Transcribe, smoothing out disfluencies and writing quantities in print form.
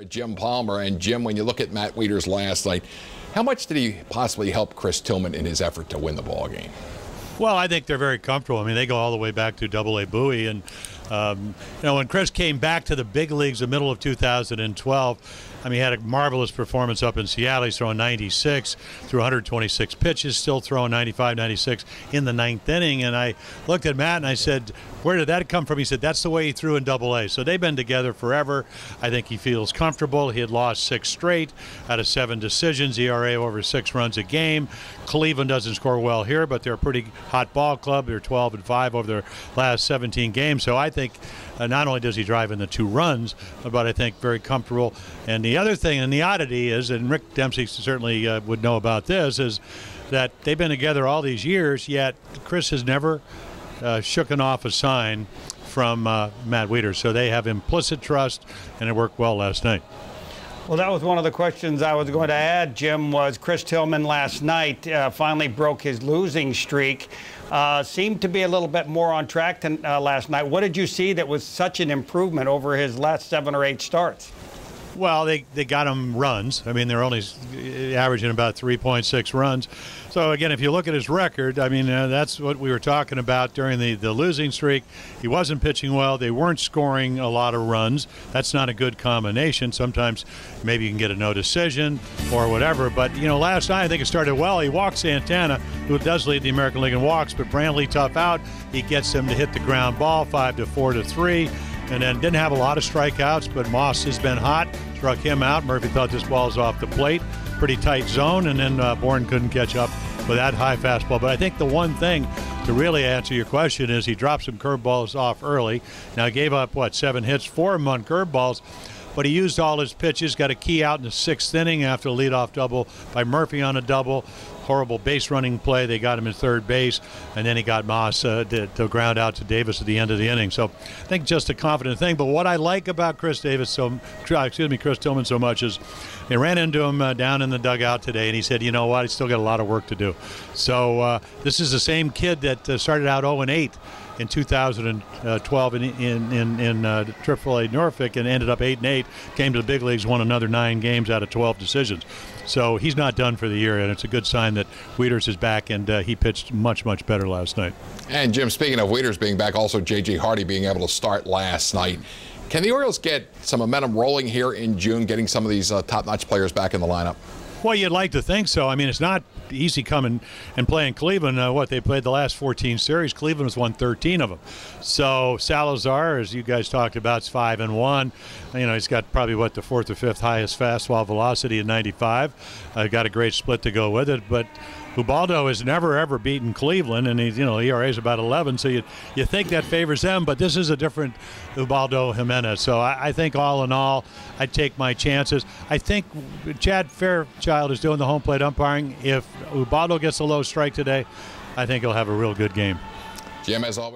Jim Palmer. And Jim, when you look at Matt Wieters last night, how much did he possibly help Chris Tillman in his effort to win the ball game? Well, I think they're very comfortable. I mean, they go all the way back to Double-A Bowie, and when Chris came back to the big leagues in the middle of 2012, I mean, he had a marvelous performance up in Seattle. He's throwing 96 through 126 pitches, still throwing 95, 96 in the ninth inning. And I looked at Matt and I said, where did that come from? He said, that's the way he threw in Double-A. So they've been together forever. I think he feels comfortable. He had lost 6 straight out of 7 decisions, ERA over 6 runs a game. Cleveland doesn't score well here, but they're a pretty hot ball club. They're 12-5 over their last 17 games. So I think not only does he drive in the 2 runs, but I think very comfortable. And the other thing, and the oddity is, and Rick Dempsey certainly would know about this, is that they've been together all these years, yet Chris has never shooken off a sign from Matt Wieters. So they have implicit trust, and it worked well last night. Well, that was one of the questions I was going to add, Jim, was Chris Tillman last night finally broke his losing streak. Seemed to be a little bit more on track than last night. What did you see that was such an improvement over his last 7 or 8 starts? Well, they got him runs. I mean, they're only averaging about 3.6 runs. So, again, if you look at his record, I mean, that's what we were talking about during the losing streak. He wasn't pitching well. They weren't scoring a lot of runs. That's not a good combination. Sometimes maybe you can get a no decision or whatever. But, last night I think it started well. He walked Santana, who does lead the American League in walks, but Brantley tough out. He gets him to hit the ground ball, 5-4-3. And then didn't have a lot of strikeouts, but Moss has been hot, struck him out. Murphy thought this ball was off the plate, pretty tight zone, and then Bourne couldn't catch up with that high fastball. But I think the one thing to really answer your question is he dropped some curveballs off early. Now he gave up, 7 hits, 4 of them on curveballs, but he used all his pitches, got a key out in the 6th inning after a leadoff double by Murphy on a double. Horrible base running play. They got him at third base, and then he got Moss to ground out to Davis at the end of the inning. So I think just a confident thing. But what I like about Chris Tillman so much is they ran into him down in the dugout today, and he said, you know what, he's still got a lot of work to do. So this is the same kid that started out 0-8 in 2012 in AAA Norfolk and ended up 8-8, came to the big leagues, won another 9 games out of 12 decisions. So he's not done for the year, and it's a good sign that Wieters is back, and he pitched much, much better last night. And, Jim, speaking of Wieters being back, also J.J. Hardy being able to start last night. Can the Orioles get some momentum rolling here in June, getting some of these top-notch players back in the lineup? Well, you'd like to think so. I mean, it's not easy coming and playing Cleveland. They played the last 14 series. Cleveland has won 13 of them. So Salazar, as you guys talked about, is 5-1. He's got probably, the 4th or 5th highest fastball velocity at 95. Got a great split to go with it. But Ubaldo has never, ever beaten Cleveland, and ERA is about 11, so you think that favors them, but this is a different Ubaldo Jimenez. So I think all in all, I'd take my chances. I think Chad Fairchild is doing the home plate umpiring. If Ubaldo gets a low strike today, I think he'll have a real good game. Jim, as always.